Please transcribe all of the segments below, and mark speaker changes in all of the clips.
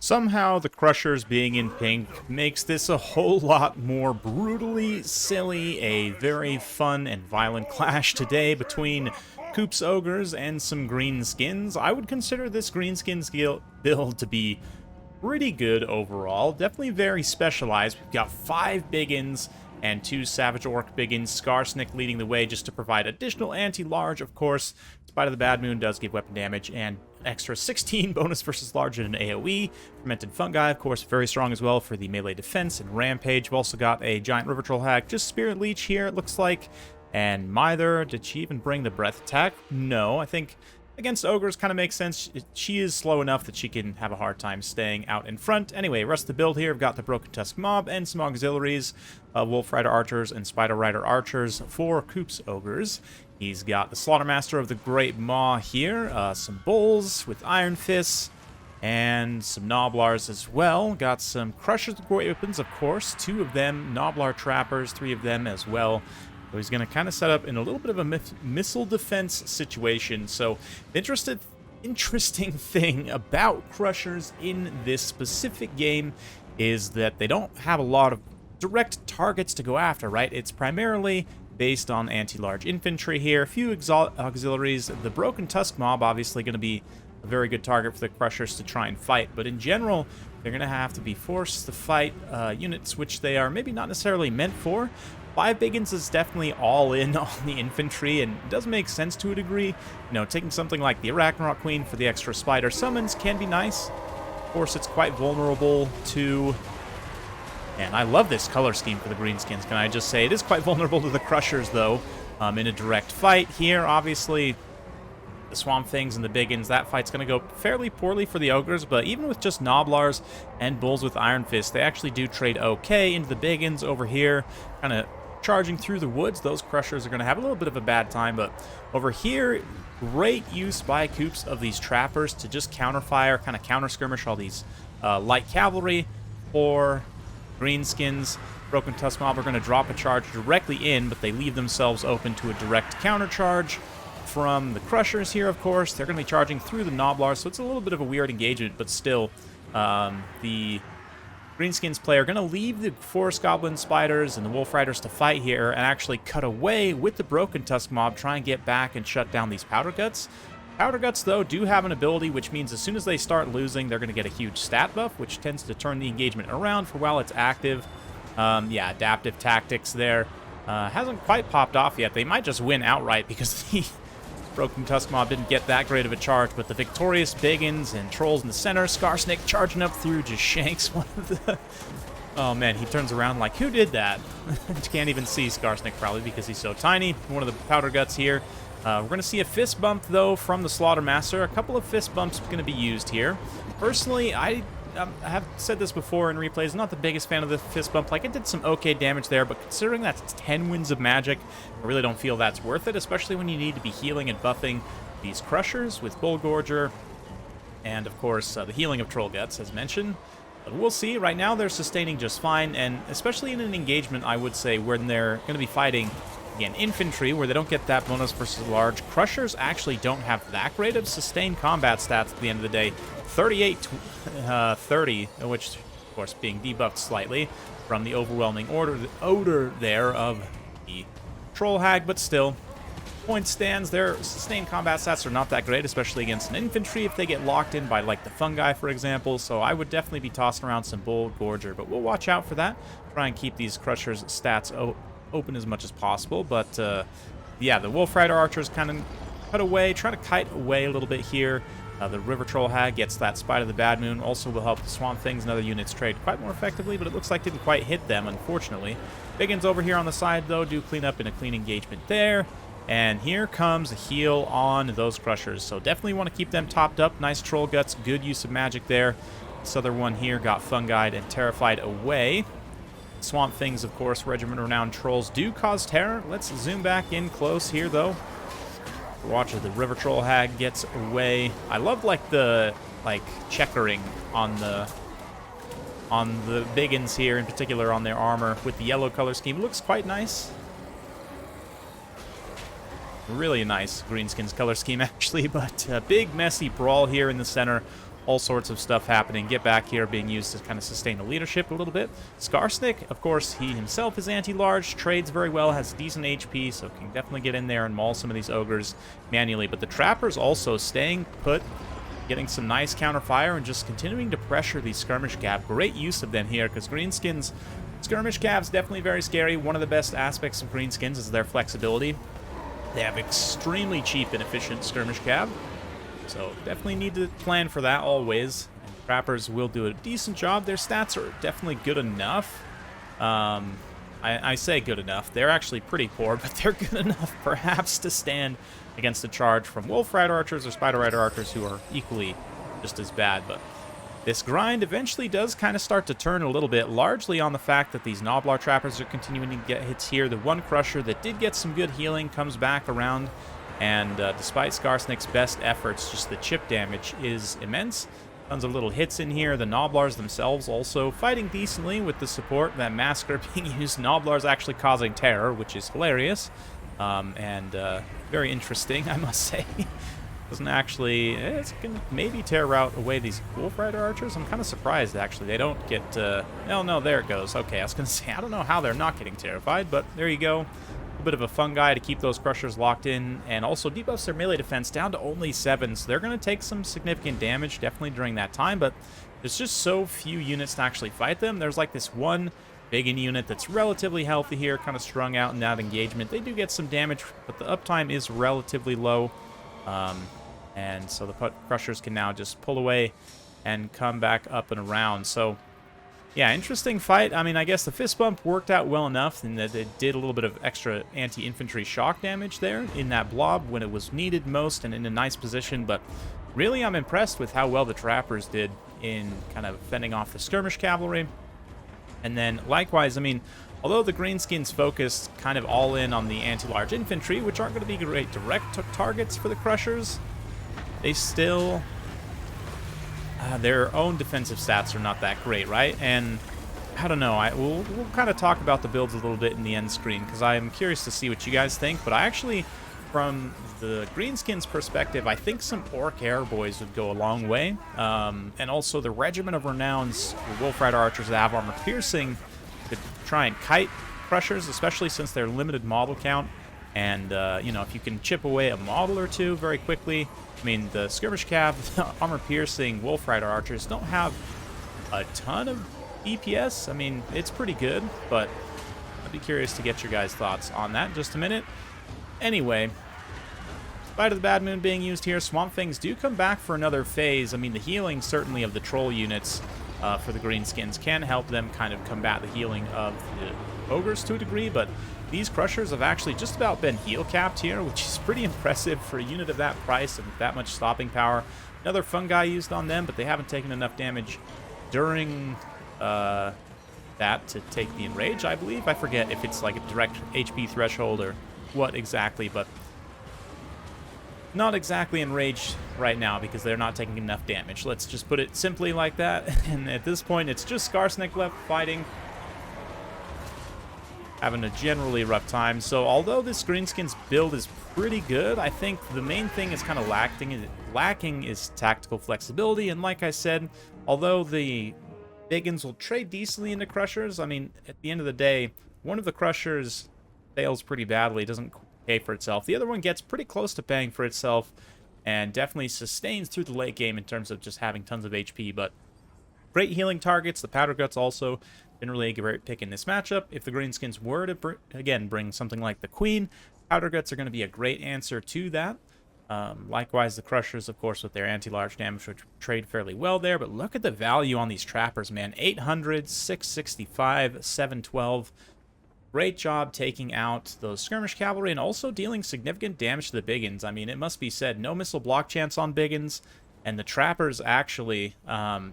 Speaker 1: Somehow, the Crushers being in pink makes this a whole lot more brutally silly, a very fun and violent clash today between Coop's Ogres and some Greenskins. I would consider this Greenskins build to be pretty good overall, definitely very specialized. We've got 5 Biggins and 2 Savage Orc Biggins, Skarsnik leading the way just to provide additional anti-large, of course. Spite of the Bad Moon does give weapon damage and extra 16 bonus versus large in an AoE. Fermented Fungi, of course, very strong as well for the melee defense and Rampage. We've also got a Giant River Troll Hag, just Spirit Leech here, it looks like. And Mither, did she even bring the Breath Attack? No, I think against Ogres kind of makes sense. She is slow enough that she can have a hard time staying out in front. Anyway, rest of the build here, we've got the Broken Tusk Mob and some auxiliaries, Wolf Rider Archers and Spider Rider Archers for Coop's Ogres. He's got the Slaughtermaster of the Great Maw here, some Bulls with Iron Fists, and some Gnoblars as well. Got some Crushers with Great Weapons, of course, 2 of them, Gnoblar Trappers, 3 of them as well. So he's going to kind of set up in a little bit of a missile defense situation. So the interesting thing about Crushers in this specific game is that they don't have a lot of direct targets to go after, right? It's primarily based on anti-large infantry here, a few auxiliaries. The Broken Tusk Mob obviously going to be a very good target for the Crushers to try and fight, but in general, they're going to have to be forced to fight units which they are maybe not necessarily meant for. 5 Biggins is definitely all in on the infantry, and it does make sense to a degree. You know, taking something like the Arachnarok Queen for the extra spider summons can be nice. Of course, it's quite vulnerable to... And I love this color scheme for the Greenskins, can I just say. It is quite vulnerable to the Crushers, though, in a direct fight. Here, obviously, the Swamp Things and the Biggins, that fight's going to go fairly poorly for the Ogres, but even with just Gnoblars and Bulls with Iron Fist, they actually do trade okay into the Biggins over here, kind of charging through the woods. Those Crushers are going to have a little bit of a bad time, but over here, great use by Coops of these Trappers to just counterfire, kind of counter-skirmish all these light cavalry for Greenskins. Broken Tusk Mob are going to drop a charge directly in, but they leave themselves open to a direct counter charge from the Crushers here, of course. They're going to be charging through the Gnoblars, so it's a little bit of a weird engagement, but still, the Greenskins player are going to leave the Forest Goblin Spiders and the Wolf Riders to fight here and actually cut away with the Broken Tusk Mob, try and get back and shut down these Powder Guts. Powder Guts, though, do have an ability, which means as soon as they start losing, they're going to get a huge stat buff, which tends to turn the engagement around for while it's active. Yeah, adaptive tactics there. Hasn't quite popped off yet. They might just win outright because the Broken Tusk Mob didn't get that great of a charge, but the victorious Biggins and Trolls in the center, Skarsnik charging up through, just shanks one of the... Oh man, he turns around like, who did that? Can't even see Skarsnik probably because he's so tiny. One of the Powder Guts here. We're going to see a fist bump, though, from the Slaughtermaster. A couple of fist bumps going to be used here. Personally, I have said this before in replays, I'm not the biggest fan of the fist bump. Like, it did some okay damage there, but considering that's 10 Winds of Magic, I really don't feel that's worth it, especially when you need to be healing and buffing these Crushers with Bullgorger and, of course, the healing of Troll Guts, as mentioned. But we'll see. Right now, they're sustaining just fine, and especially in an engagement, I would say, when they're going to be fighting... Again, infantry, where they don't get that bonus versus large. Crushers actually don't have that great of sustained combat stats at the end of the day. 38-30, which, of course, being debuffed slightly from the overwhelming odor there of the Troll Hag, but still, point stands. Their sustained combat stats are not that great, especially against an infantry if they get locked in by, like, the Fungi, for example, so I would definitely be tossing around some Bullgorger, but we'll watch out for that. Try and keep these Crushers' stats open as much as possible, but yeah, the Wolf Rider Archers kind of cut away, try to kite away a little bit here. The River Troll Hag gets that Spite of the Bad Moon, also will help the Swamp Things and other units trade quite more effectively, but it looks like didn't quite hit them, unfortunately. Biggins over here on the side, though, do clean up in a clean engagement there, and here comes a heal on those Crushers, so definitely want to keep them topped up. Nice Troll Guts, good use of magic there. This other one here got Fungied and Terrified away. Swamp Things, of course, Regiment Renowned Trolls do cause terror. Let's zoom back in close here, though. Watch as the River Troll Hag gets away. I love, like, the, checkering on the Biggins here, in particular on their armor with the yellow color scheme. It looks quite nice. Really nice Greenskins color scheme, actually, but a big, messy brawl here in the center. all sorts of stuff happening. Get back here being used to kind of sustain the leadership a little bit. Skarsnik, of course, he himself is anti-large, trades very well, has decent HP, so can definitely get in there and maul some of these ogres manually. But the trappers also staying put, getting some nice counterfire, and just continuing to pressure these skirmish cav. Great use of them here, because Greenskins, skirmish cavs, definitely very scary. One of the best aspects of Greenskins is their flexibility. They have extremely cheap and efficient skirmish cav, so definitely need to plan for that always. And trappers will do a decent job. Their stats are definitely good enough. I say good enough. They're actually pretty poor, but they're good enough perhaps to stand against a charge from Wolf Rider Archers or Spider Rider Archers, who are equally just as bad. But this grind eventually does kind of start to turn a little bit, largely on the fact that these Noblar Trappers are continuing to get hits here. The one Crusher that did get some good healing comes back around, and despite Skarsnik's best efforts, just the chip damage is immense. Tons of little hits in here. The Noblars themselves also fighting decently with the support. That Massacre being used, Noblars actually causing terror, which is hilarious. And very interesting, I must say. Doesn't actually... it's going to maybe tear out away these Wolf Rider Archers. I'm kind of surprised, actually. They don't get... oh, no, there it goes. Okay, I was going to say, I don't know how they're not getting terrified, but there you go. A bit of a fungi to keep those Crushers locked in, and also debuffs their melee defense down to only 7, so they're going to take some significant damage, definitely during that time, but there's just so few units to actually fight them. There's like this one Biggin unit that's relatively healthy here, kind of strung out in that engagement. They do get some damage, but the uptime is relatively low, and so the Crushers can now just pull away and come back up and around. So yeah, interesting fight. I mean, I guess the fist bump worked out well enough in that it did a little bit of extra anti-infantry shock damage there in that blob when it was needed most and in a nice position. But really, I'm impressed with how well the trappers did in kind of fending off the skirmish cavalry. And then likewise, I mean, although the Greenskins focused kind of all in on the anti-large infantry, which aren't going to be great direct targets for the Crushers, they still... their own defensive stats are not that great, right? And I don't know. We'll kind of talk about the builds a little bit in the end screen, because I am curious to see what you guys think. But I actually, from the Greenskins perspective, I think some Orc Airboys would go a long way. And also the Regiment of Renown's Wolf Rider Archers that have armor piercing could try and kite Crushers, especially since they're limited model count. And, you know, if you can chip away a model or two very quickly. I mean, the Skirmish Cav, armor-piercing Wolf Rider Archers don't have a ton of DPS. I mean, it's pretty good, but I'd be curious to get your guys' thoughts on that in just a minute. Anyway, despite of the Bad Moon being used here, Swamp Things do come back for another phase. I mean, the healing, certainly, of the Troll units for the Greenskins can help them kind of combat the healing of the Ogres to a degree, but these Crushers have actually just about been heal capped here, which is pretty impressive for a unit of that price and that much stopping power. Another Fungi used on them, but they haven't taken enough damage during that to take the Enrage, I believe. I forget if it's like a direct HP threshold or what exactly, but not exactly Enraged right now because they're not taking enough damage. Let's just put it simply like that. And at this point, it's just Skarsnik left fighting. Having a generally rough time. So although this Greenskins build is pretty good, I think the main thing is kind of lacking is tactical flexibility. And like I said, although the Biggins will trade decently into Crushers, I mean, at the end of the day, one of the Crushers fails pretty badly, doesn't pay for itself. The other one gets pretty close to paying for itself and definitely sustains through the late game in terms of just having tons of HP. But great healing targets. The Powder Guts also been really a great pick in this matchup. If the Greenskins were to, again, bring something like the Queen, Powder Guts are going to be a great answer to that. Likewise, the Crushers, of course, with their anti-large damage, which trade fairly well there. But look at the value on these Trappers, man. 800, 665, 712. Great job taking out those Skirmish Cavalry and also dealing significant damage to the Biggins. I mean, it must be said, no missile block chance on Biggins. And the Trappers actually,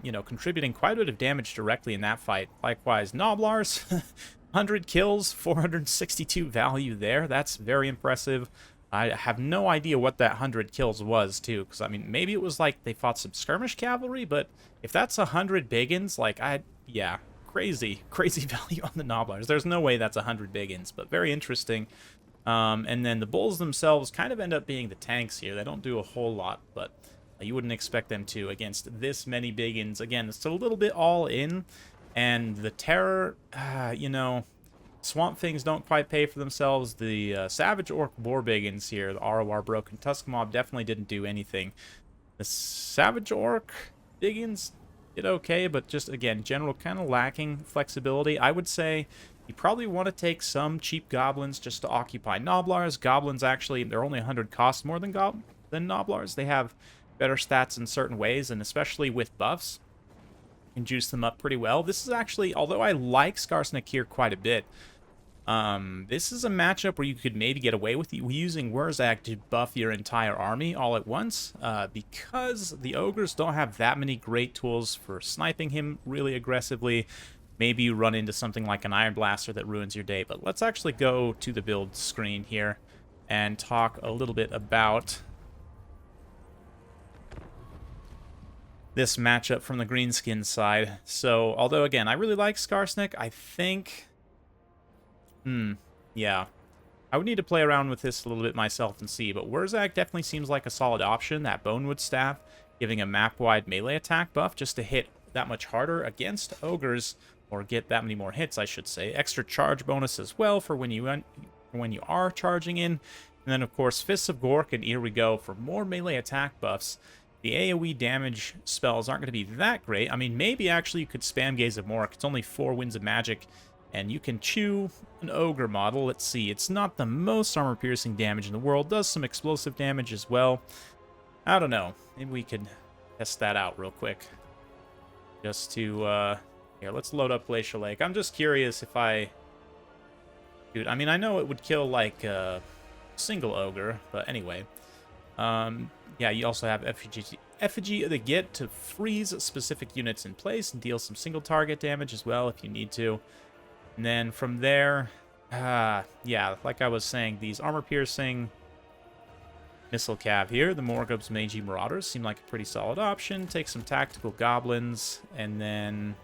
Speaker 1: you know, contributing quite a bit of damage directly in that fight. Likewise, Noblars, 100 kills, 462 value there. That's very impressive. I have no idea what that 100 kills was, too. Because, I mean, maybe it was like they fought some Skirmish Cavalry. But if that's 100 Biggins, like, yeah, crazy value on the Noblars. There's no way that's 100 Biggins, but very interesting. And then the Bulls themselves kind of end up being the tanks here. They don't do a whole lot, but You wouldn't expect them to against this many biggins. Again, it's a little bit all in, and the terror, you know, swamp things don't quite pay for themselves. The Savage Orc War biggins here, the ROR Broken Tusk Mob, definitely didn't do anything. The Savage Orc biggins did okay, but just, again, general kind of lacking flexibility. I would say you probably want to take some cheap goblins just to occupy Noblars. Goblins, actually, they're only 100 cost more than Noblars. They have better stats in certain ways, and especially with buffs, you can juice them up pretty well. This is actually, although I like Skarsnik here quite a bit, this is a matchup where you could maybe get away with using Wurzag to buff your entire army all at once, because the Ogres don't have that many great tools for sniping him really aggressively. Maybe you run into something like an Iron Blaster that ruins your day. But let's actually go to the build screen here and talk a little bit about this matchup from the Greenskin side. So, although, again, I really like Skarsnik, I think... yeah. I would need to play around with this a little bit myself and see, but Wurzag definitely seems like a solid option. That Bonewood Staff, giving a map-wide melee attack buff just to hit that much harder against Ogres, or get that many more hits, I should say. Extra charge bonus as well for when you are charging in. And then, of course, Fists of Gork, and here we go for more melee attack buffs. The AoE damage spells aren't going to be that great. I mean, maybe actually you could spam Gaze of Mork. It's only 4 Winds of Magic, and you can chew an Ogre model. Let's see, it's not the most armor-piercing damage in the world. Does some explosive damage as well. I don't know. Maybe we could test that out real quick. Just to, here, let's load up Glacial Lake. I'm just curious if I... Dude, I mean, I know it would kill, like, a single Ogre, but anyway. Yeah, you also have Effigy of the Git to freeze specific units in place and deal some single target damage as well if you need to. And then from there, yeah, like I was saying, these armor-piercing Missile Cav here, the Morgub's Mangy Marauders seem like a pretty solid option. Take some tactical goblins, and then,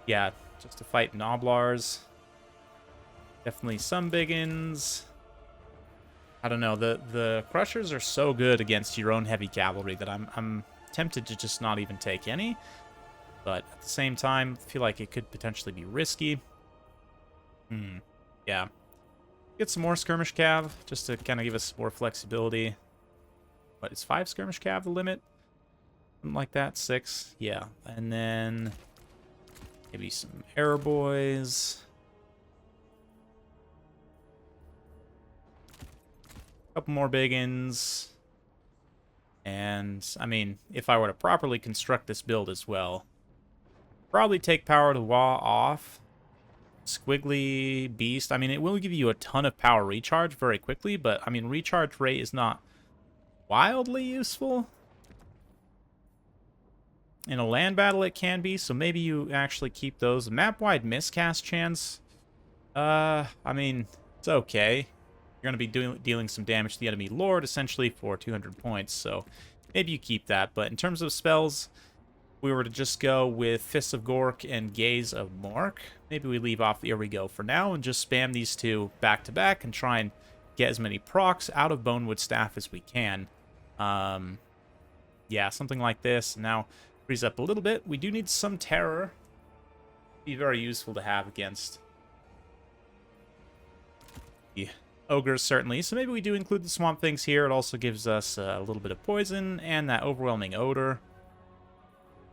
Speaker 1: yeah, just to fight Noblars. Definitely some biggins. I don't know, the Crushers are so good against your own heavy cavalry that I'm tempted to just not even take any. But at the same time, I feel like it could potentially be risky. Yeah. Get some more Skirmish Cav, just to kind of give us more flexibility. What, is 5 Skirmish Cav the limit? Something like that, 6? Yeah. And then maybe some Arrow Boys. Couple more biggins. And, I mean, if I were to properly construct this build as well, probably take Power to Wah off. Squiggly Beast, I mean, it will give you a ton of power recharge very quickly, but, I mean, recharge rate is not wildly useful. In a land battle, it can be, so maybe you actually keep those. Map-wide miscast chance, I mean, it's okay. You're going to be dealing some damage to the enemy lord, essentially, for 200 points, so maybe you keep that. But in terms of spells, we were to just go with Fists of Gork and Gaze of Mork. Maybe we leave off the Here We Go for now and just spam these two back-to-back and try and get as many procs out of Bonewood Staff as we can. Yeah, something like this. Now, freeze up a little bit. We do need some terror. Be very useful to have against the Ogres, certainly. So maybe we do include the Swamp Things here. It also gives us a little bit of poison and that overwhelming odor.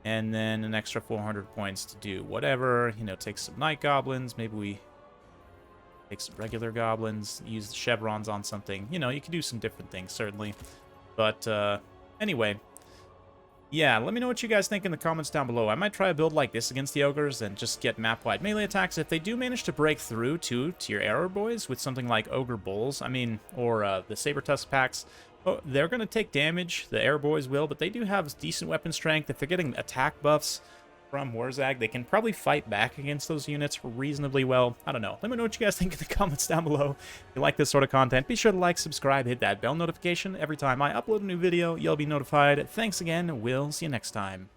Speaker 1: And then an extra 400 points to do whatever. You know, take some Night Goblins. Maybe we take some regular Goblins. Use the Chevrons on something. You know, you can do some different things, certainly. But anyway, yeah, let me know what you guys think in the comments down below. I might try a build like this against the Ogres and just get map-wide melee attacks. If they do manage to break through, too, to your Arrow Boys with something like Ogre Bulls, I mean, or the Saber Tusk packs, oh, they're going to take damage, the Arrow Boys will, but they do have decent weapon strength. If they're getting attack buffs from Wurzag, they can probably fight back against those units reasonably well. I don't know. Let me know what you guys think in the comments down below. If you like this sort of content, be sure to like, subscribe, hit that bell notification. Every time I upload a new video, you'll be notified. Thanks again. We'll see you next time.